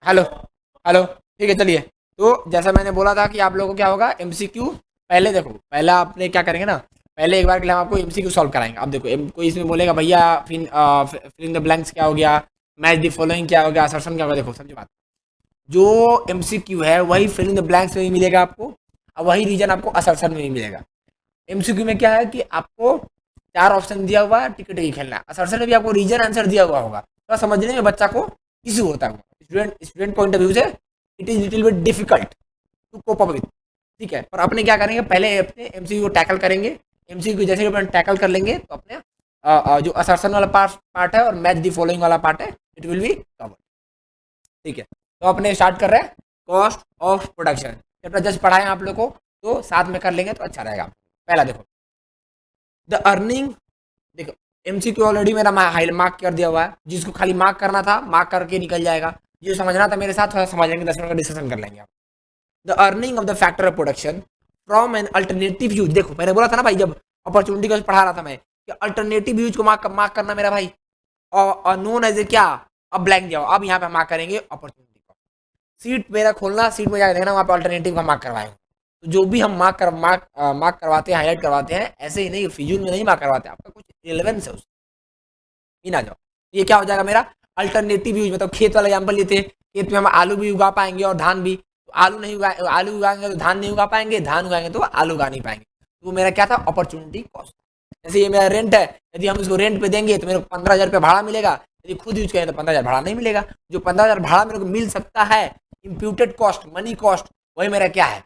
Hello hello. ठीक है चलिए। तो जैसा मैंने बोला था कि आप लोगों को क्या होगा एमसीक्यू। पहले देखो, पहले आपने क्या करेंगे ना, पहले एक बार के लिए हम आपको एमसीक्यू सॉल्व कराएंगे। अब देखो कोई इसमें बोलेगा भैया फिल इन द ब्लैंक्स क्या हो गया, मैच द फॉलोइंग क्या हो गया, असर्शन क्या होगा। देखो समझो बात, जो एमसीक्यू है वही फिल इन द ब्लैंक्स में भी मिलेगा आपको, और वही रीजन आपको असर्शन में भी मिलेगा। एमसीक्यू में क्या है कि आपको चार ऑप्शन दिया हुआ है, टिकट ही खेलना है। असर्शन में भी आपको रीजन आंसर दिया हुआ होगा, तो समझने में बच्चा को इशू होता है। स्टूडेंट पॉइंट ऑफ व्यू से it is little bit difficult to cope up with. ठीक है, पर अपने क्या करेंगे, पहले अपने एमसीक्यू को टैकल करेंगे। एमसीक्यू जैसे अपन टैकल कर लेंगे तो अपने जो असर्शन वाला पार्ट है और मैच दी फॉलोइंग वाला पार्ट है, इट विल बी कवर। ठीक है, तो अपने स्टार्ट कर रहे हैं cost of production. Chapter just पढ़ाए आप लोग को, तो साथ में कर लेंगे तो अच्छा रहेगा। पहला देखो द अर्निंग। देखो एमसीक्यू ऑलरेडी मेरा हाई मार्क कर दिया हुआ है, जिसको खाली मार्क करना था मार्क करके निकल जाएगा। जो समझना था मेरे साथ थोड़ा समझ लेंगे, 10 मिनट का डिस्कशन कर लेंगे आप। The earning of the factor of production from an alternative use. देखो मैंने बोला था ना भाई, जब अपॉर्चुनिटी को पढ़ा रहा था मैं, कि अल्टरनेटिव यूज को मार्क करना मेरा भाई, और नोन एज ए क्या, अब ब्लैंक जाओ। अब यहाँ पे मार्क करेंगे अपॉर्चुनिटी को। सीट मेरा खोलना, सीट में जाकर देखना, वहाँ पे अल्टरनेटिव का मार्क करवाएंगे। तो जो भी हम मार्क करवाते हैं, हाईलाइट करवाते हैं, ऐसे ही नहीं फिजूल में नहीं मार्क करवाते, आपका कुछ रिलेवेंस है उसमें। इन आ जाओ, ये क्या हो जाएगा मेरा अल्टरनेटिव यूज। मतलब खेत वाला एग्जाम्पल लेते, खेत में हम आलू भी उगा पाएंगे और धान भी। तो आलू नहीं उगा, आलू उगाएंगे तो धान नहीं उगा पाएंगे, धान उगाएंगे तो आलू उगा नहीं पाएंगे। तो मेरा क्या था अपॉर्चुनिटी कॉस्ट। जैसे ये मेरा रेंट है, यदि हम इसको रेंट पे देंगे तो मेरे को 15,000 रुपये भाड़ा मिलेगा। यदि खुद यूज करें तो 15,000 भाड़ा नहीं मिलेगा। जो 15,000 भाड़ा मेरे को मिल सकता है, इम्प्यूटेड कॉस्ट, मनी कॉस्ट, वही मेरा क्या है।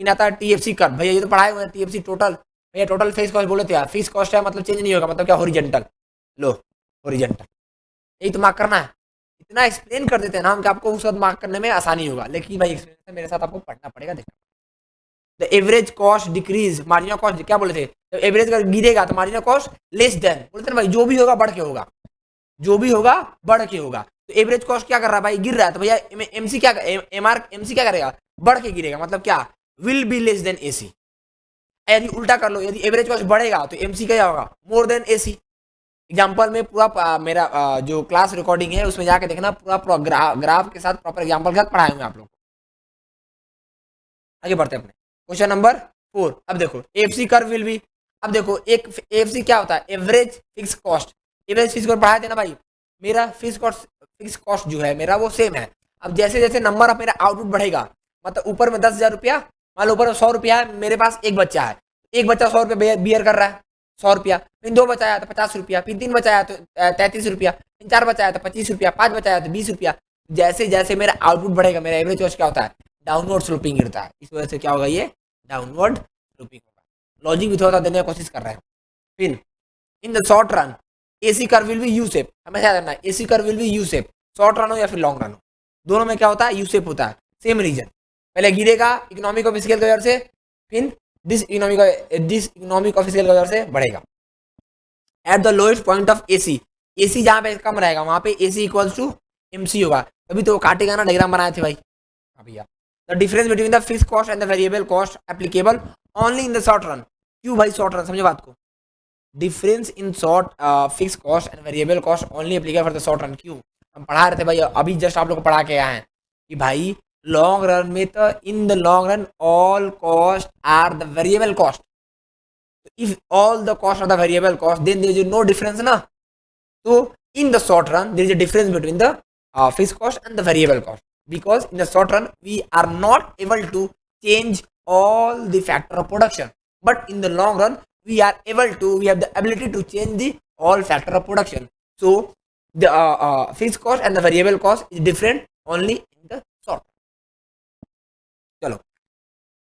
इन आता है टीएफसी कर, भैया ये तो पढ़ाए हुए हैं टीएफसी टोटल। भैया टोटल फेस कॉस्ट बोले थे यार, फिक्स कॉस्ट है मतलब चेंज नहीं होगा, मतलब क्या हॉरिजेंटल। लो हॉरिजेंटल, यही तो मार्क करना है। इतना एक्सप्लेन कर देते हैं ना हम कि आपको उस वक्त मार्क करने में आसानी होगा, लेकिन भाई एक्सप्लेन मेरे साथ आपको पढ़ना पड़ेगा। देखो the average cost decrease, marginal cost क्या बोले थे, जब एवरेज का गिरेगा तो मार्जिनल कॉस्ट लेस देन, बोलते ना भाई जो भी होगा बढ़ के होगा, जो भी होगा बढ़ के होगा। तो एवरेज कॉस्ट क्या कर रहा है भाई, गिर रहा है, तो भैया एमसी क्या, एमसी क्या करेगा, बढ़ के गिरेगा। मतलब क्या, will be less than AC. यदि उल्टा कर लो, यदि एवरेज कॉस्ट बढ़ेगा तो एमसी क्या होगा, मोर देन एसी। एग्जाम्पल में पूरा मेरा जो क्लास रिकॉर्डिंग है उसमें जाके देखना, पूरा ग्राफ के साथ प्रॉपर एग्जाम्पल के साथ पढ़ाए हुए आप लोग। आगे बढ़ते हैं अपने क्वेश्चन नंबर 4। अब देखो एफसी कर्व विल बी। अब देखो एक एफसी क्या होता है, average fix cost. Average fix cost पढ़ाए थे ना भाई, मेरा फिक्स कॉस्ट जो है मेरा वो सेम है। अब जैसे जैसे नंबर ऑफ मेरा आउटपुट बढ़ेगा, मतलब ऊपर में 10,000 रुपया, मान लो ऊपर में 100 रुपया है, मेरे पास एक बच्चा है, एक बच्चा 100 रुपया बियर कर रहा है, 100 रुपया। फिर दो बचाया तो 50 रुपया, फिर तीन बचाया तो 33 रुपया, फिर चार बचाया तो 25 रुपया, पांच बचाया तो 20 रुपया। जैसे जैसे मेरा आउटपुट बढ़ेगा, मेरा एवरेज कॉस्ट क्या होता है, डाउनवर्ड स्लोपिंग गिरता है। इस वजह से क्या होगा, ये डाउनवर्ड स्लोपिंग होगा। लॉजिक भी थोड़ा सा देने की कोशिश कर रहे हैं। फिर इन the short run AC curve will B U shape, हमेशा याद रखना AC curve will B U shape. Short run हो या फिर लॉन्ग रन हो, दोनों में क्या होता है, यू शेप होता है। सेम रीजन, पहले गिरेगा इकोनॉमिक ऑफ स्केल की वजह से, फिर डिस इकोनॉमिक ऑफ स्केल की वजह से बढ़ेगा। At the lowest point of AC, AC जहां पे कम रहेगा वहां पे एसी इक्वल्स टू एमसी होगा। तभी तो वो काटेगा ना, डायग्राम बनाए थे भाई। हाँ भैया, the difference between the fix cost and the variable cost applicable only in the short run. क्यों भाई शॉर्ट रन, समझे बात को। Difference in short fix cost and variable cost only applicable for the short run. क्यों, हम पढ़ा रहे थे भाई, अभी जस्ट आप लोग को पढ़ा के आए हैं कि भाई लॉन्ग रन में तो in the long run all cost are the variable cost. if all the cost are the variable cost, then there is no difference na. So in the short run there is a difference between the fixed cost and the variable cost, because in the short run we are not able to change all the factor of production, but in the long run we have the ability to change the all factor of production. So the fixed cost and the variable cost is different only in the short run. चलो,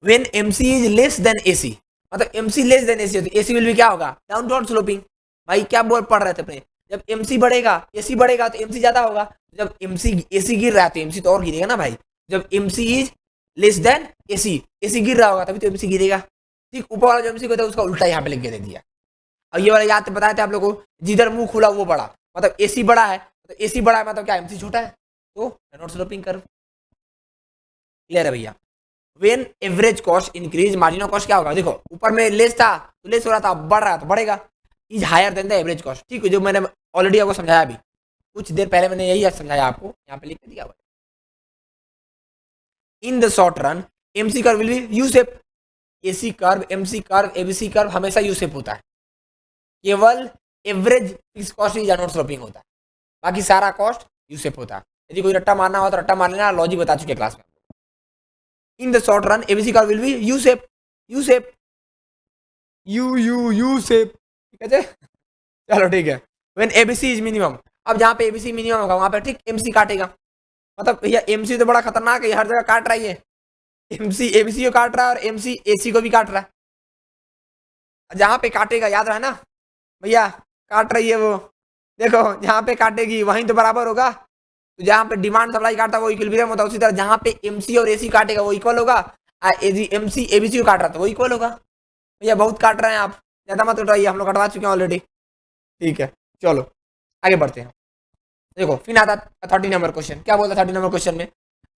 when MC is less than AC, मतलब MC less than AC, AC will भी क्या होगा, downward sloping. भाई क्या बोल पढ़ रहे थे अपने, जब MC बढ़ेगा AC बढ़ेगा तो MC ज्यादा होगा। जब AC गिर रहा है तो MC तो और गिरेगा ना भाई। जब MC is less then AC गिर रहा होगा तभी तो MC गिरेगा। ठीक, ऊपर वाला जो MC होता है उसका उल्टा यहाँ पे लिख के दे दिया। और ये वाला याद बताए थे आप लोगों को, जिधर मुंह खुला वो बड़ा, मतलब AC बड़ा है तो AC बड़ा है मतलब क्या, MC छोटा है, तो डाउनवर्ड स्लोपिंग कर्व। क्लियर है भैया। When average cost increase, marginal cost क्या होगा, देखो ऊपर में लेस था तो लेस हो रहा था, बढ़ रहा तो बढ़ेगा, is higher than the average cost. ठीक है, जो मैंने ऑलरेडी आपको समझाया अभी। कुछ देर पहले मैंने यही समझाया आपको, यहाँ पे लिख के दिया हुआ। इन the short run MC curve will B U shape. AC curve, MC curve, ABC curve हमेशा यू शेप होता है, केवल average fix cost is not sloping होता है, बाकी सारा कॉस्ट यू शेप होता है। यदि कोई रट्टा मारना हो तो रट्टा मार लेना, लॉजिक बता चुके क्लास में। इन the short run ABC curve will B U shape, U shape, U shape, ठीक है। चलो ठीक है। व्हेन एबीसी इज मिनिमम, अब जहाँ पे एबीसी मिनिमम होगा वहां पे ठीक एमसी काटेगा। मतलब भैया एमसी तो बड़ा खतरनाक है, हर जगह काट रहा है। एमसी एबीसी को काट रहा है और एमसी एसी को भी काट रहा है। जहाँ पे काटेगा याद रहा ना भैया, काट रही है वो, देखो जहाँ पे काटेगी वहीं तो बराबर होगा। तो जहाँ पे डिमांड सप्लाई काटता है वो इक्विलिब्रियम होता है, उसी तरह जहाँ पे एमसी और एसी काटेगा वो इक्वल होगा। एमसी एबीसी को काट रहा था वो इक्वल होगा। भैया बहुत काट रहे हैं आप, ज्यादा मत उठाइए, हम लोग कटवा चुके हैं ऑलरेडी। ठीक है चलो आगे बढ़ते हैं। देखो फिर आता 30 नंबर क्वेश्चन, क्या बोलता 30 नंबर क्वेश्चन में,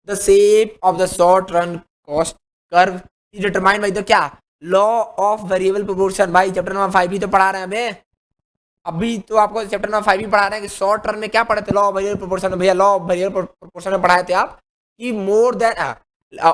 the shape of the short run cost curve is determined by the क्या, लॉ ऑफ वेरिएबल प्रोपोर्शन। भाई चैप्टर नंबर 5 ही तो पढ़ा रहे हैं अभी तो आपको चैप्टर नंबर 5 ही पढ़ा रहे हैं कि शॉर्ट रन में क्या पढ़े थे, लॉ ऑफ वेरिएबल प्रोपोर्शन में। भैया लॉ ऑफ वेरिएबल प्रोपोर्शन में पढ़ाए थे आप कि more than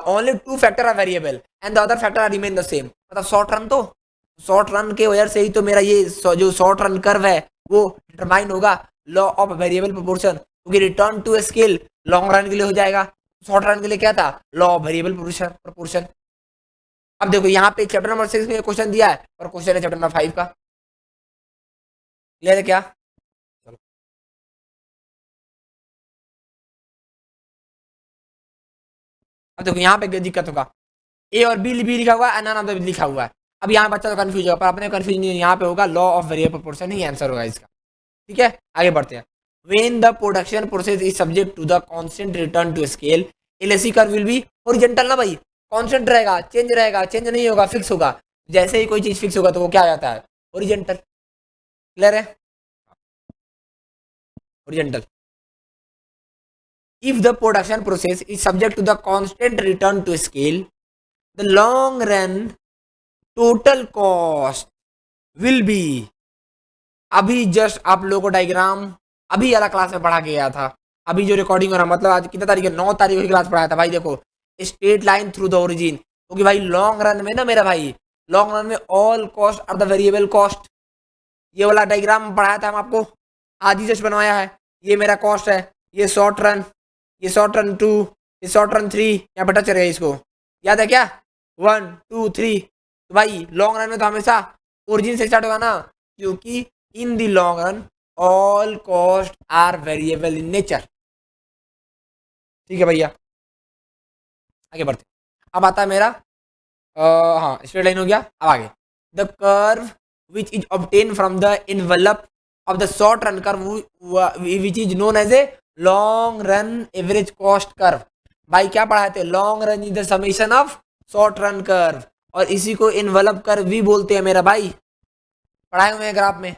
only 2 factor are variable and the other factor are remain the same. मतलब शॉर्ट रन, तो शॉर्ट रन के वजह से ही तो मेरा ये जो शॉर्ट रन कर्व है वो डिटरमाइन होगा लॉ ऑफ वेरिएबल प्रोपोर्शन, क्योंकि return to scale long run के लिए हो जाएगा, शॉर्ट रन के लिए क्या था, लॉ ऑफ वेरिएबल प्रोपोर्शन। अब देखो यहाँ पे चैप्टर नंबर 6 में क्वेश्चन दिया है और क्वेश्चन है चैप्टर नंबर 5 का। क्लियर है क्या? चलो अब देखो यहाँ पे दिक्कत होगा, ए और बी भी लिखा हुआ है, नन ऑफ द लिखा हुआ है। अब यहाँ बच्चा तो कंफ्यूज होगा, पर अपने कंफ्यूज नहीं, यहाँ पे होगा law of variable proportion he answer होगा इसका। ठीक है आगे बढ़ते हैं। When the production process is subject to the constant return to scale, LSE curve will be horizontal ना भाई, कांस्टेंट रहेगा, चेंज नहीं होगा, फिक्स होगा। जैसे ही कोई चीज फिक्स होगा तो वो क्या आ जाता है, होरिजेंटल। क्लियर है? Horizontal. If the production process is subject to the constant return to scale, the long run total cost will be, अभी जस्ट आप लोगों को डायग्राम अभी वाला क्लास में पढ़ा के गया था, अभी जो रिकॉर्डिंग हो रहा मतलब आज कितना तारीख है, 9 तारीख की क्लास पढ़ाया था भाई। देखो straight line through the origin, क्योंकि भाई लॉन्ग रन में ना मेरा भाई, लॉन्ग रन में all cost are the variable cost, ये वाला डायग्राम पढ़ाया था हम आपको, आज ही जस्ट बनवाया है। ये मेरा कॉस्ट है, ये शॉर्ट रन, ये शॉर्ट रन 2, ये शॉर्ट रन 3, यहाँ पे टच रहेगा, इसको याद है क्या, 1 2 3। तो भाई लॉन्ग रन में तो हमेशा ओरिजिन से स्टार्ट होगा ना, क्योंकि in the long run all cost are variable in nature. ठीक है भैया आगे बढ़ते। अब आता है मेरा हाँ स्ट्रेट लाइन हो गया। अब आगे the curve which is obtain from the envelope of the short run curve which is known as a long run average cost curve. भाई क्या पढ़ाए थे, long run is the summation of short run curve, और इसी को envelope curve भी बोलते हैं मेरा भाई, पढ़ाए हुए हैं ग्राफ में।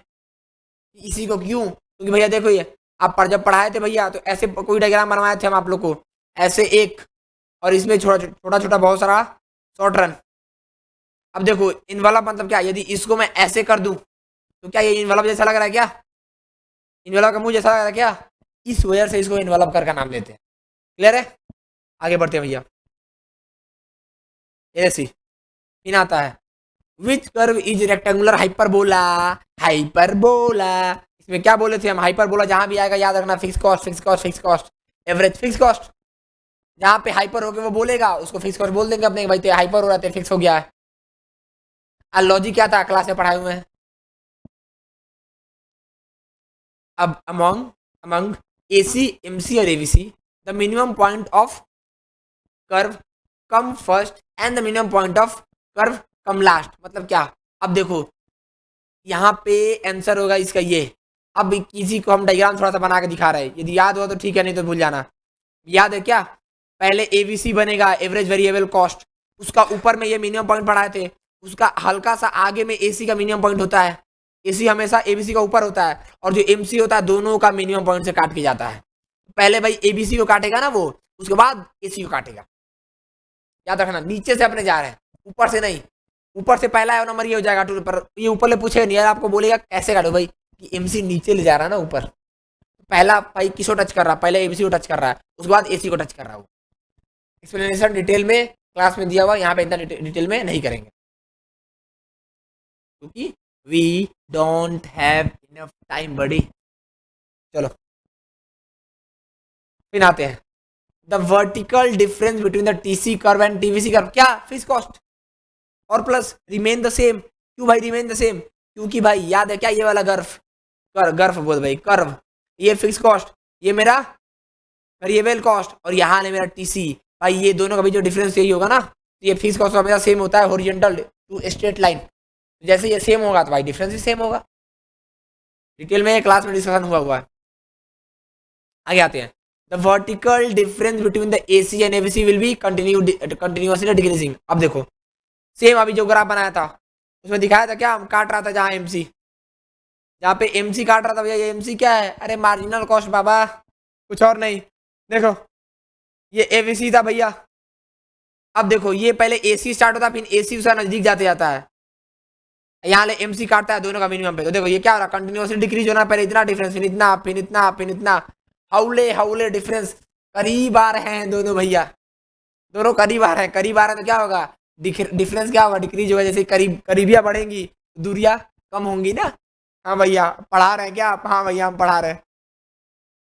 इसी को क्यों, क्योंकि भैया देखो ये आप जब पढ़ाए थे भैया तो ऐसे कोई डायग्राम बनवाए थे हम आप लोग को, ऐसे एक, और इसमें छोटा छोटा बहुत सारा शॉर्ट रन। अब देखो इनवेलप मतलब क्या, यदि इसको मैं ऐसे कर दूं तो क्या ये इनवेलप जैसा लग रहा है क्या, इनवेलप का मुंह जैसा लग रहा है क्या, इस वजह से इसको इनवेलप कर का नाम लेते हैं। क्लियर है? आगे बढ़ते हैं भैया। ऐसी इन आता है which curve is rectangular hyperbola, hyperbola इसमें क्या बोले थे हम, हाइपरबोला जहां भी आएगा याद रखना fix cost, fix cost, fix cost, average fix cost. जहां पे हाइपर हो गया वो बोलेगा उसको फिक्स कॉस्ट बोल देंगे अपने, भाई तो हाइपर हो रहा है फिक्स हो गया है। लॉजिक क्या था क्लास में पढ़ाए हुए हैं। अब अमंग एसी एमसी और ABC the minimum point of curve come first and the minimum point of curve come last. मतलब क्या, अब देखो यहाँ पे आंसर होगा इसका ये। अब किसी को हम डायग्राम थोड़ा सा बना के दिखा रहे हैं, यदि याद हुआ तो ठीक है, नहीं तो भूल जाना। याद है क्या, पहले एबीसी बनेगा एवरेज वेरिएबल कॉस्ट, उसका ऊपर में ये मिनिमम पॉइंट पढ़ाए थे, उसका हल्का सा आगे में एसी का मिनिमम पॉइंट होता है, एसी हमेशा एबीसी का ऊपर होता है, और जो एमसी होता है दोनों का मिनिमम पॉइंट से काट के जाता है। पहले भाई एबीसी को काटेगा ना वो, उसके बाद एसी को काटेगा। याद रखना नीचे से अपने जा रहे हैं, ऊपर से नहीं, ऊपर से पहला नंबर ये हो जाएगा टू पर, ये ऊपर ले पूछेगा नहीं यार, आपको बोलेगा कैसे काटो भाई कि एमसी नीचे ले जा रहा है ना ऊपर, पहला भाई किसको टच कर रहा है, पहले एबीसी को टच कर रहा है, उसके बाद एसी को टच कर रहा है। वो एक्सप्लेनेशन डिटेल में क्लास में दिया हुआ, यहाँ पे इतना डिटेल में नहीं करेंगे क्योंकि we don't have enough time buddy. चलो फिर आते हैं the vertical difference between the TC curve and TVC curve, क्या फिक्स कॉस्ट और प्लस रिमेन द सेम। क्यों भाई रिमेन द सेम, क्योंकि भाई याद है क्या ये वाला गर्फ बोल भाई कर्व, ये फिक्स कॉस्ट, ये मेरा वेरिएबल कॉस्ट, और यहाँ है मेरा टीसी। भाई ये दोनों का भी जो डिफरेंस यही होगा ना, तो ये फिक्स कॉस्ट हमेशा सेम होता है हॉरिजॉन्टल टू स्ट्रेट लाइन। जैसे ये सेम होगा तो भाई डिफरेंस भी सेम होगा। डिटेल में क्लास में डिस्कशन हुआ है। आगे आते हैं the vertical difference between the AC and ABC will be continuously decreasing. अब देखो सेम अभी जो ग्राफ बनाया था उसमें दिखाया था क्या, हम काट रहा था जहाँ एमसी, जहाँ पे एमसी काट रहा था भैया, ये एमसी क्या है, अरे मार्जिनल कॉस्ट बाबा, कुछ और नहीं। देखो ये एबीसी था भैया, अब देखो ये पहले एसी स्टार्ट होता है फिर एसी उसका नजदीक जाते जाता है, यहाँ ले एमसी काटता है दोनों का मिनिमम पे, तो देखो ये क्या हो रहा है कंटिन्यूअसली डिक्रीज होना, पहले इतना डिफरेंस फिर इतना फिर इतना फिर इतना, हाउले हाउले डिफरेंस करीब आ रहे हैं दोनों भैया, दोनों करीब आ रहे हैं, करीब आ रहे हैं तो क्या होगा डिफरेंस क्या होगा डिक्रीज होगा, जैसे करीबियाँ बढ़ेंगी दूरियाँ कम होंगी ना। हाँ भैया पढ़ा रहे हैं क्या आप, हाँ भैया हम पढ़ा रहे हैं।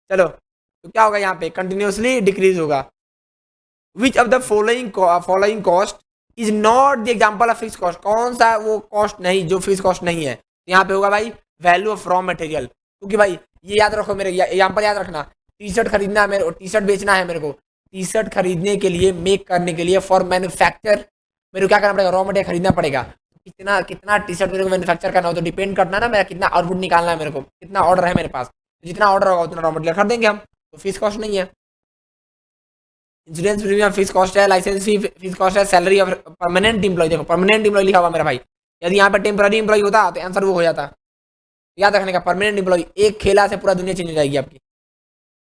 चलो तो क्या होगा यहाँ पे कंटिन्यूअसली डिक्रीज होगा। विच of the following cost is not the example of fix cost, कौन सा वो कॉस्ट नहीं जो फिक्स कॉस्ट नहीं है, यहाँ पे होगा भाई वैल्यू ऑफ रॉ मटेरियल। क्योंकि भाई ये याद रखो, मेरे एग्जाम्पल याद रखना, टी शर्ट खरीदना है मेरे को, टी शर्ट बेचना है मेरे को, टी शर्ट खरीदने के लिए मेक करने के लिए फॉर मैन्युफैक्चर मेरे को क्या करना पड़ेगा, रॉ मटेरियल खरीदना पड़ेगा। कितना कितना टी शर्ट मेरे को मैन्युफैक्चर करना हो तो डिपेंड करना ना मेरा कितना आउटपुट निकालना है, मेरे को कितना ऑर्डर है मेरे पास, तो जितना ऑर्डर होगा उतना रॉ मटेरियल खरीदेंगे हम, तो फीस कॉस्ट नहीं है। इंश्योरेंस प्रीमियम फीस कॉस्ट है, लाइसेंस फी फीस कॉस्ट है, सैलरी ऑफ परमानेंट एम्प्लॉय, देखो परमानेंट एम्प्लॉय लिखा हुआ मेरा भाई, यदि यहाँ पर टेम्पररी एम्प्लॉय होता तो आंसर वो हो जाता। याद रखने का परमानेंट एम्प्लॉय, एक खेला से पूरा दुनिया चेंज हो जाएगी आपकी।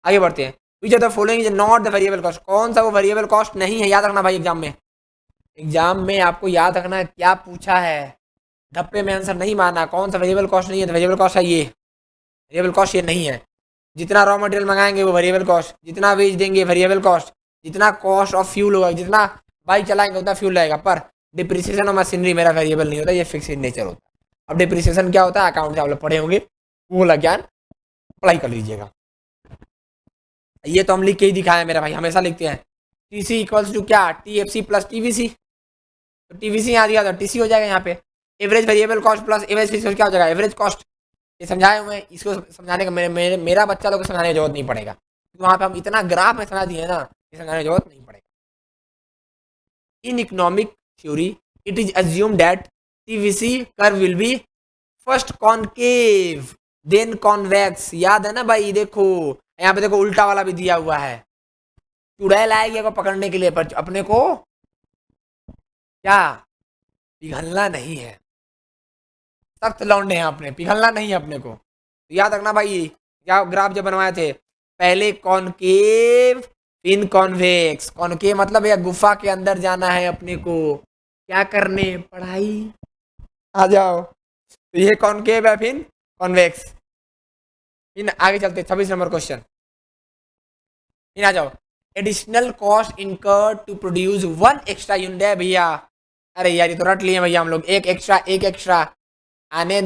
आगे बढ़ते हैं विच of the following is not the variable cost, कौन सा वो वेरिएबल कॉस्ट नहीं है, याद रखना भाई एग्जाम में आपको याद रखना है क्या पूछा है, धप्पे में आंसर नहीं मारना, कौन सा वेरिएबल कॉस्ट नहीं है, तो वेरिएबल कॉस्ट है ये, वेरिएबल कॉस्ट ये नहीं है। जितना रॉ मटेरियल मंगाएंगे वो वेरिएबल कॉस्ट, जितना बेच देंगे वेरिएबल कॉस्ट, जितना कॉस्ट ऑफ फ्यूल होगा, जितना बाइक चलाएंगे उतना फ्यूल लगेगा, पर डिप्रिसिएशन ऑफ मशीनरी मेरा वेरिएबल नहीं होता, ये फिक्स इन नेचर होता है। अब डिप्रिसिएशन क्या होता है, अकाउंट से आप लोग पढ़े होंगे, वो वाला ज्ञान अप्लाई कर लीजिएगा। ये तो हम लिख के ही दिखाए मेरा भाई, हमेशा लिखते हैं टीसी इक्वल्स टू क्या, टीएफसी प्लस टीवीसी, तो टीवीसी यहाँ दिया था टीसी हो जाएगा यहाँ पे, average variable cost plus average fix क्या हो जाएगा एवरेज कॉस्ट। ये समझाए हुए, इसको समझाने का मेरा बच्चा लोग को समझाने की जरूरत नहीं पड़ेगा, वहाँ पे हम इतना ग्राफ में समझा दिए ना, ये समझाने की जरूरत नहीं पड़ेगा। In economic theory it is assume that TVC curve will be first concave then convex, याद है ना भाई, देखो यहाँ पे देखो उल्टा वाला भी दिया हुआ है, चुड़ैल आएगी को पकड़ने के लिए, पर अपने को क्या पिघलना नहीं है, सख्त लौंडे हैं अपने, पिघलना नहीं है अपने को। तो याद रखना भाई क्या ग्राफ जब बनवाए थे, पहले कॉनकेव फिर कॉन्वेक्स, कॉनकेव मतलब यह गुफा के अंदर जाना है अपने को, क्या करने पढ़ाई, आ जाओ, तो ये कॉनकेव है फिर कॉन्वेक्स। फिर आगे चलते 26 नंबर क्वेश्चन, फिर आ जाओ additional cost incur to produce one extra unit है भैया, अरे यार ये तो रट लिए भैया हम लोग, एक एक्स्ट्रा आने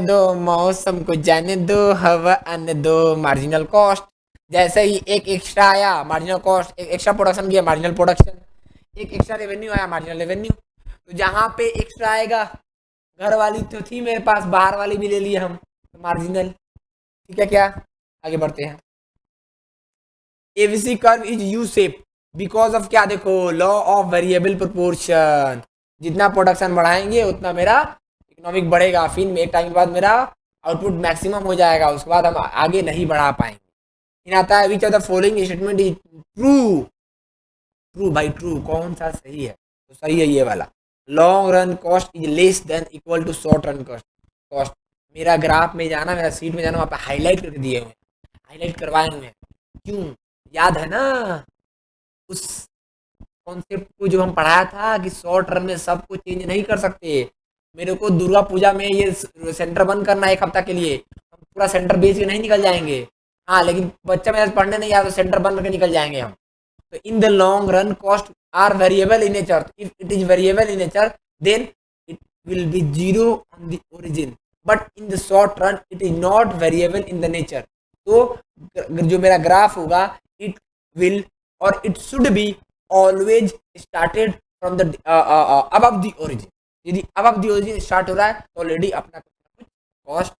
दो मौसम को जाने दो, हवा आने दो, मार्जिनल कॉस्ट, जैसे ही एक एक्स्ट्रा आया मार्जिनल कॉस्ट, एक एक्स्ट्रा प्रोडक्शन किया मार्जिनल प्रोडक्शन, एक एक्स्ट्रा रेवेन्यू आया मार्जिनल रेवेन्यू। तो जहाँ पे एक्स्ट्रा आएगा, घर वाली तो थी मेरे पास, बाहर वाली भी ले लिए हम, तो मार्जिनल, ठीक है क्या। आगे बढ़ते हैं ABC curve is U shape because of क्या, देखो लॉ ऑफ वेरिएबल प्रोपोर्शन, जितना प्रोडक्शन बढ़ाएंगे उतना मेरा इकोनॉमिक बढ़ेगा, फिर एक टाइम के बाद मेरा आउटपुट मैक्सिमम हो जाएगा, उसके बाद हम आगे नहीं बढ़ा पाएंगे। फिर आता है which of the following statement is true, true भाई ट्रू, कौन सा सही है, तो सही है ये वाला, long run cost is less than equal to short run cost. मेरा ग्राफ में जाना, मेरा सीट में जाना, वहाँ पे हाईलाइट करके दिए हुए हैं, हाईलाइट करवाए हुए हैं, क्यों याद है ना उस कॉन्सेप्ट को जो हम पढ़ाया था कि शॉर्ट रन में सब कुछ चेंज नहीं कर सकते। मेरे को दुर्गा पूजा में ये सेंटर बंद करना है एक हफ्ता के लिए, हम पूरा सेंटर बेच के नहीं निकल जाएंगे, हाँ लेकिन बच्चा मेरा पढ़ने नहीं आया तो सेंटर बंद करके निकल जाएंगे हम। तो in the long run cost are variable in nature, if it is variable in nature then it will be zero on the origin, but in the short run it is not variable in the nature. तो जो मेरा graph होगा it will और it should be always started from the above the origin. यदि above the origin start हो रहा है तो ऑलरेडी अपना कुछ कॉस्ट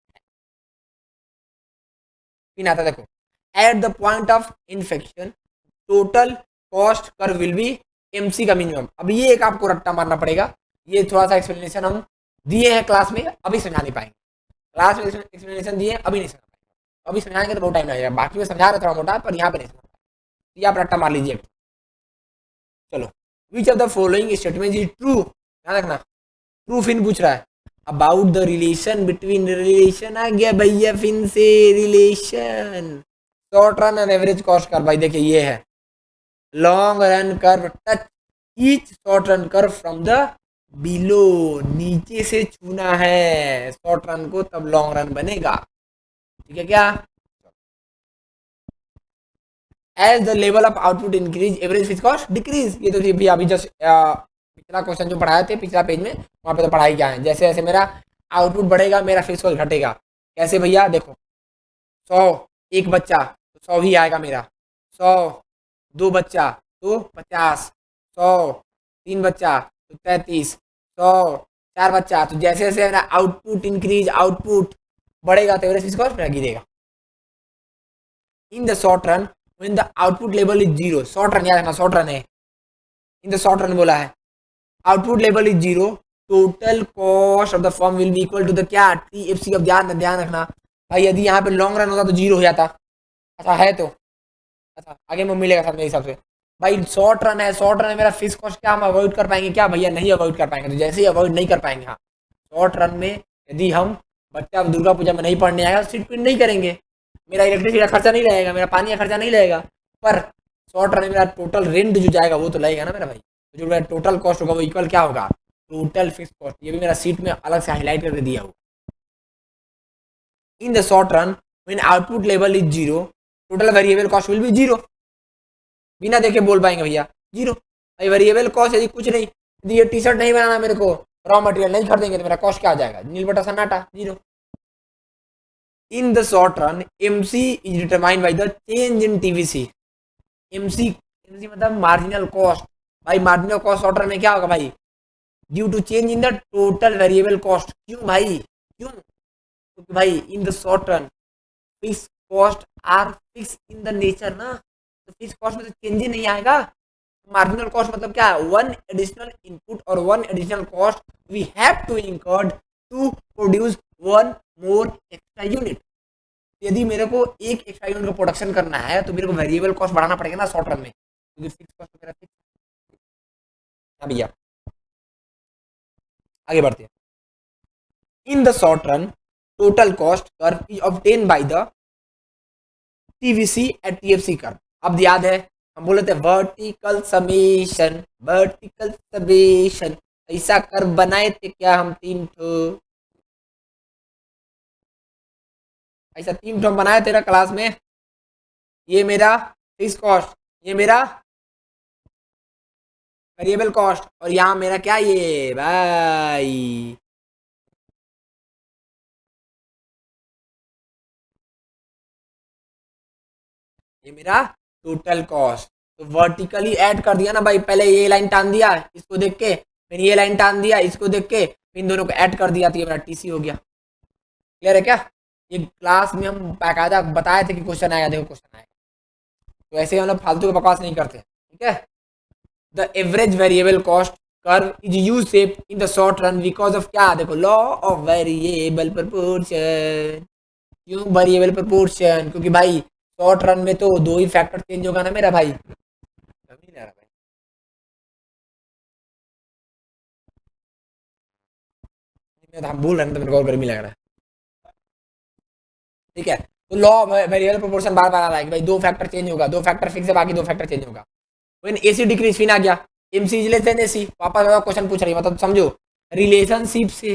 पिन आता है। देखो at the point of infection total cost curve will B MC का मिनिमम। अब ये एक आपको रट्टा मारना पड़ेगा, ये थोड़ा सा एक्सप्लेनेशन हम दिए हैं क्लास में, अभी समझा नहीं पाएंगे। क्लास में एक्सप्लेनेशन दिए अभी नहीं समझ पाएंगे, अभी समझाएंगे तो बहुत टाइम लगेगा। बाकी में समझा रहे थोड़ा मोटा, पर यहाँ पे नहीं समझ पाएंगे। ये आप रट्टा मार लीजिए। चलो which of the following statement is true, ध्यान रखना ट्रू फिन पूछ रहा है। About the relation between, relation आ गया भैया फिन से, relation short run and average cost कर। भाई देखिए ये है long run curve touch each short run curve from the below, नीचे से छूना है शॉर्ट रन को तब लॉन्ग रन बनेगा। ठीक है क्या? As the level of output increase average fix cost decrease. ये तो भी अभी जस्ट पिछला क्वेश्चन जो पढ़ाए थे पिछला पेज में वहां पे तो पढ़ाई क्या है। जैसे जैसे मेरा आउटपुट बढ़ेगा मेरा फिक्स कॉस्ट घटेगा। कैसे भैया? देखो 100 एक बच्चा तो 100 ही आएगा मेरा, 100 दो बच्चा तो 50, 100 तीन बच्चा तो 33, 100 चार बच्चा। तो जैसे जैसे मेरा आउटपुट इंक्रीज, आउटपुट बढ़ेगा तो एवरेज फिक्स कॉस्ट मेरा गिरेगा। इन the short run when the output level is zero, short run याद रखना शॉर्ट रन है, इन द शॉर्ट रन बोला है, output level is zero total cost of the firm will be equal to the क्या TFC. अब ध्यान रखना भाई, यदि यहाँ पे लॉन्ग रन होता तो जीरो हो जाता। अच्छा है तो अच्छा आगे में मिलेगा सर मेरे हिसाब से। भाई शॉर्ट रन है, शॉर्ट रन है, मेरा फिक्स कॉस्ट क्या हम अवॉइड कर पाएंगे क्या भैया? नहीं अवॉइड कर पाएंगे। तो जैसे ही अवॉइड नहीं कर पाएंगे, हाँ शॉर्ट रन में यदि हम बच्चा दुर्गा पूजा में नहीं पढ़ने आएगा सीट प्रिंट नहीं करेंगे, मेरा इलेक्ट्रिसिटी का खर्चा नहीं लगेगा, मेरा पानी का खर्चा नहीं लगेगा, पर शॉर्ट रन में मेरा टोटल रेंट जो जाएगा वो तो लगेगा ना मेरा भाई। तो जो मेरा टोटल कॉस्ट होगा वो इक्वल क्या होगा? Total fix cost. ये भी मेरा सीट में अलग से हाईलाइट करके दिया होगा। इन the short run when output level is zero total variable cost will be zero. बिना देखे बोल पाएंगे भैया जीरो। भाई वेरिएबल कॉस्ट यदि कुछ नहीं, यदि ये टी शर्ट नहीं बनाना मेरे को, रॉ मटेरियल नहीं खरीदेंगे तो मेरा कॉस्ट क्या आ जाएगा? नील बटा सन्नाटा zero. In the short run MC is determined by the change in TVC. MC MC मतलब मार्जिनल कॉस्ट। भाई मार्जिनल कॉस्ट शॉर्ट रन में क्या होगा भाई? Due to change in the total variable cost. क्यों भाई? क्यों? क्योंकि भाई in the short run fix cost are fix in the nature ना, तो फिक्स कॉस्ट में तो चेंज ही नहीं आएगा। मार्जिनल कॉस्ट मतलब क्या है? वन एडिशनल इनपुट और one additional cost we have to incurred to produce one more extra unit. यदि मेरे को एक एक्स्ट्रा यूनिट का प्रोडक्शन करना है तो मेरे को वेरिएबल कॉस्ट बढ़ाना पड़ेगा ना शॉर्ट रन में, क्योंकि फिक्स कॉस्ट मेरा फिक्स। हाँ भैया आगे बढ़ते हैं। In the short run total cost curve is obtain by the TVC at TFC curve. अब याद है हम बोले थे वर्टिकल समेशन, वर्टिकल समेशन ऐसा कर्व बनाए थे क्या हम? तीन ठो ऐसा तीन ठो बनाए तेरा क्लास में। ये मेरा फिक्स कॉस्ट, ये मेरा वेरिएबल कॉस्ट, और यहाँ मेरा क्या ये भाई ये मेरा टोटल कॉस्ट। तो वर्टिकली ऐड कर दिया ना भाई, पहले ये लाइन टान दिया इसको देख के, फिर ये लाइन टान दिया इसको देख के, इन दोनों को ऐड कर दिया तो ये मेरा टीसी हो गया। क्लियर है क्या? ये क्लास में हम बाकायदा बताए थे कि क्वेश्चन आएगा, देखो क्वेश्चन आएगा। तो ऐसे हम लोग फालतू का बकवास नहीं करते, ठीक है। The average variable cost curve is use shape in the short run because of क्या? देखो लॉ ऑफ वेरिएबल प्रोपोर्शन। क्यों वेरिएबल प्रोपोर्शन? क्योंकि भाई शॉर्ट रन में तो दो ही फैक्टर चेंज होगा ना मेरा भाई। नहीं लग रहा भाई, हम भूल रहे हैं तो मेरे को और गर्मी लग रहा है, ठीक है। तो लॉ वेरिएबल प्रोपोर्शन बार बार आ रहा है कि भाई दो फैक्टर चेंज होगा, दो फैक्टर फिक्स है बाकी दो फैक्टर चेंज होगा। व्हेन एसी डिक्रीज फिर आ गया MC is less than AC. वापस क्वेश्चन पूछ रही है, मतलब समझो रिलेशनशिप से।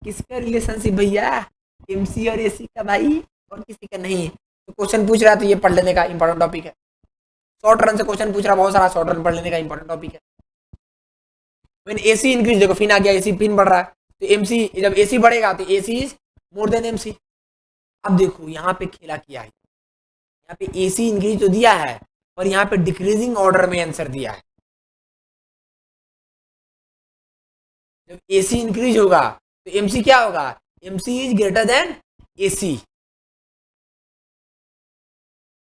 किसका रिलेशनशिप भैया? एमसी और एसी का भाई, और किसी का नहीं। तो तो क्वेश्चन पूछ रहा है तो ये पढ़ लेने का इंपॉर्टेंट टॉपिक है। शॉर्ट रन से क्वेश्चन पूछ रहा बहुत सारा, शॉर्ट रन पढ़ लेने का इंपॉर्टेंट टॉपिक है। व्हेन एसी इंक्रीज, देखो फिन आ गया, एसी फिन बढ़ रहा है तो एमसी, जब एसी बढ़ेगा तो AC is more than MC. अब देखो यहाँ पे खेला किया है, यहाँ पे एसी इंक्रीज तो दिया है और यहाँ पे डिक्रीजिंग ऑर्डर में आंसर दिया है। जब एसी इंक्रीज होगा तो एमसी क्या होगा, MC is greater than AC.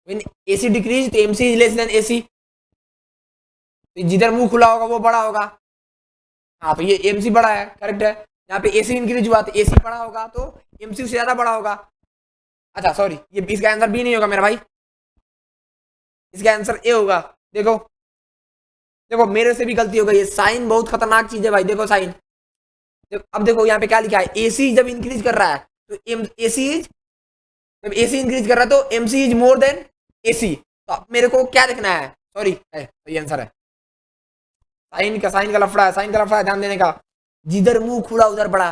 When AC decrease तो MC is less than AC. तो जिधर मुंह खुला होगा वो बड़ा होगा। हाँ तो ये एमसी बड़ा है, करेक्ट है। यहाँ पे एसी इंक्रीज हुआ तो एसी बड़ा होगा तो एमसी से ज्यादा बड़ा होगा। अच्छा सॉरी, ये इसका आंसर बी नहीं होगा मेरा भाई, इसका आंसर ए होगा। देखो देखो मेरे से भी गलती हो गई है, साइन बहुत खतरनाक चीज है भाई। देखो साइन, अब देखो यहाँ पे क्या लिखा है, एसी जब इंक्रीज कर रहा है तो एसी इज, जब एसी इंक्रीज कर रहा है तो MC is more than AC. तो अब मेरे को क्या देखना है, सॉरी तो ये आंसर है। साइन का लफड़ा है, साइन का लफड़ा है, ध्यान देने का। जिधर मुंह खुला उधर बड़ा,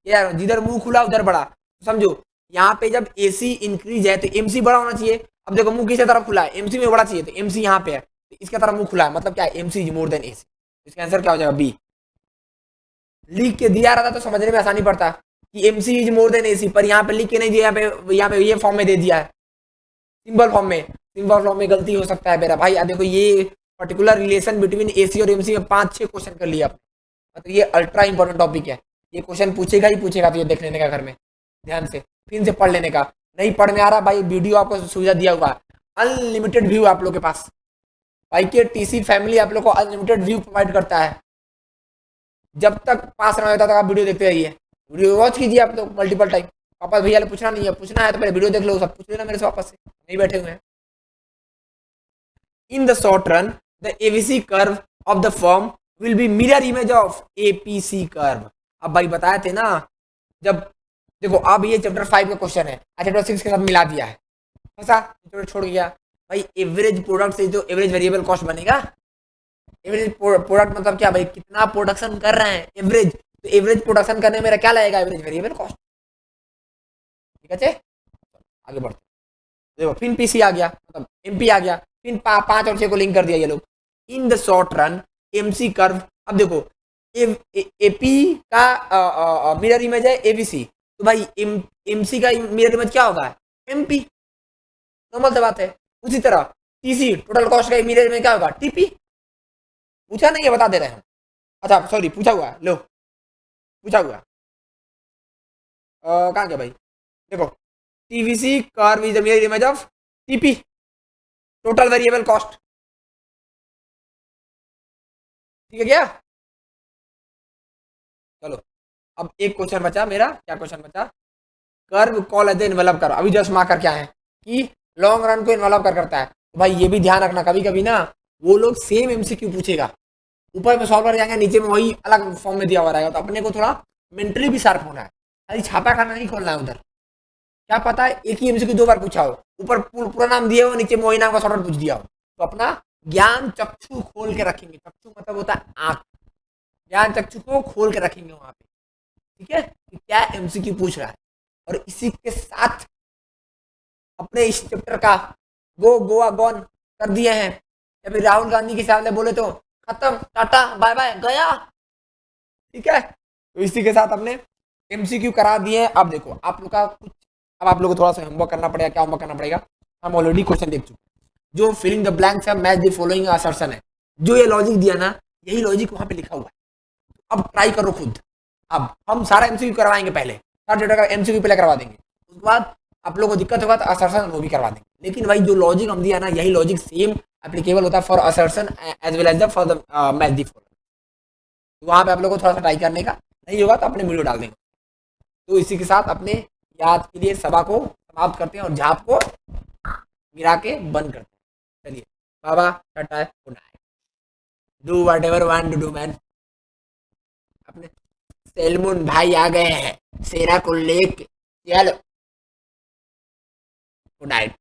यार जिधर मुंह खुला उधर बड़ा, समझो। यहाँ पे जब एसी इंक्रीज है तो एमसी बड़ा होना चाहिए। अब देखो मुंह किसी तरफ खुला है, एमसी में बड़ा चाहिए तो एमसी यहाँ पे है तो इसके तरफ मुंह खुला है, मतलब क्या है, MC is more than AC. इसका आंसर क्या हो जाएगा, बी। लिख के दिया रहता तो समझने में आसानी पड़ता कि MC is more than AC, पर यहाँ पे लिख के नहीं दिया, यहाँ पे ये फॉर्म में दे दिया है, सिंबल फॉर्म में। सिंबल फॉर्म में गलती हो सकता है मेरा भाई। देखो ये पर्टिकुलर रिलेशन बिटवीन एसी और एमसी में 5-6 क्वेश्चन कर लिया आपने, मतलब ये अल्ट्रा इंपॉर्टेंट टॉपिक है। ये क्वेश्चन पूछेगा ही पूछेगा, तो ये देख लेने का घर में ध्यान से, फिर से पढ़ लेने का। नहीं पढ़ में आ रहा भाई, वीडियो आपको सुविधा दिया हुआ है, अनलिमिटेड व्यू आप लोग के पास। भाई के टीसी फैमिली आप लोग को अनलिमिटेड व्यू प्रोवाइड करता है। जब तक पास ना होता तक आप वीडियो देखते रहिए, वीडियो वॉच कीजिए आप लोग मल्टीपल टाइम। वापस भैया पूछना नहीं है, पूछना है तो पहले वीडियो देख लो, सब पूछ लेना मेरे से वापस से, नहीं बैठे हुए हैं। In the short run the ABC curve of the form will be mirror image of APC curve. अब भाई बताए थे ना, जब देखो अब ये चैप्टर 5 का क्वेश्चन है, चैप्टर 6 के साथ मिला दिया है, फंसा छोड़ गया भाई। एवरेज प्रोडक्ट से जो एवरेज वेरिएबल कॉस्ट बनेगा, एवरेज प्रोडक्ट मतलब क्या भाई, कितना प्रोडक्शन कर रहे हैं एवरेज, तो एवरेज प्रोडक्शन करने में मेरा क्या लगेगा, एवरेज वेरिएबल कॉस्ट। ठीक है, आगे बढ़ते देखो, फिर पीसी आ गया, मतलब एमपी आ गया, फिर 5 और 6 को लिंक कर दिया ये लोग। इन the short run MC curve, अब देखो एपी का मिरर इमेज है एबीसी, तो भाई एमसी का मिरर इमेज क्या होगा, एमपी। नॉर्मल सी बात है। उसी तरह टीसी टोटल कॉस्ट का मिरर इमेज क्या होगा, टीपी। पूछा नहीं है, बता दे रहे हैं। अच्छा सॉरी, पूछा हुआ है, लो पूछा हुआ कहाँ गया भाई, देखो TVC curve is the mirror image of TP, total variable cost. ठीक है क्या, चलो अब एक क्वेश्चन बचा मेरा, क्या क्वेश्चन बचा, curve call as envelope curve. अभी जस्ट मार्कर क्या है कि लॉन्ग रन को इन्वेलप कर करता है। तो भाई ये भी ध्यान रखना, कभी कभी ना वो लोग सेम एमसीक्यू पूछेगा, ऊपर में सॉल्व कर जाएंगे, नीचे में वही अलग फॉर्म में दिया हुआ रहेगा। तो अपने को थोड़ा मेंटली भी शार्प होना है, खाली छापा खाना नहीं खोलना है उधर। क्या पता है एक ही एमसीक्यू 2 बार पूछा हो, ऊपर पूरा नाम दिया हो, नीचे में वही नाम का शॉर्टकट पूछ दिया हो। तो अपना ज्ञान चक्षु खोल के रखेंगे, चक्षु मतलब होता है आंख, ज्ञान चक्षु को खोल के रखेंगे वहां पे। ठीक है, कि क्या एमसीक्यू पूछ रहा है। और इसी के साथ अपने इस चैप्टर का गोवा गॉन कर दिए हैं, या फिर राहुल गांधी के सामने बोले तो खत्म, टाटा बाय बाय गया। ठीक है, तो इसी के साथ अपने एमसीक्यू करा दिए हैं। अब देखो आप लोग का कुछ, अब आप लोग को थोड़ा सा होमवर्क करना पड़ेगा। क्या होमवर्क करना पड़ेगा, हम ऑलरेडी क्वेश्चन देख चुके, जो फिलिंग द ब्लैंक्स है, मैच द फॉलोइंग असर्शन है, जो ये लॉजिक दिया ना, यही लॉजिक वहां पे लिखा हुआ है। अब ट्राई करो खुद। अब हम सारा एमसीक्यू करवाएंगे, पहले सारा डेटा का एमसीक्यू पहले करवा देंगे, उसके बाद आप लोगों को दिक्कत होगा तो असर्शन वो भी करवा देंगे। लेकिन भाई जो लॉजिक हम दिया ना, यही लॉजिक सेम एप्लीकेबल होता है for assertion as well as the for the match the following. तो वहां पे आप लोग को थोड़ा सा ट्राई करने का, नहीं होगा तो अपने वीडियो डाल देंगे। तो इसी के साथ अपने याद के लिए सभा को समाप्त करते हैं और झाप को गिरा के बंद करते हैं। चलिए बाबा टाटा good night, do whatever want to do man. अपने सेलमुन भाई आ गए हैं सेना को लेके, चलो गुड नाइट।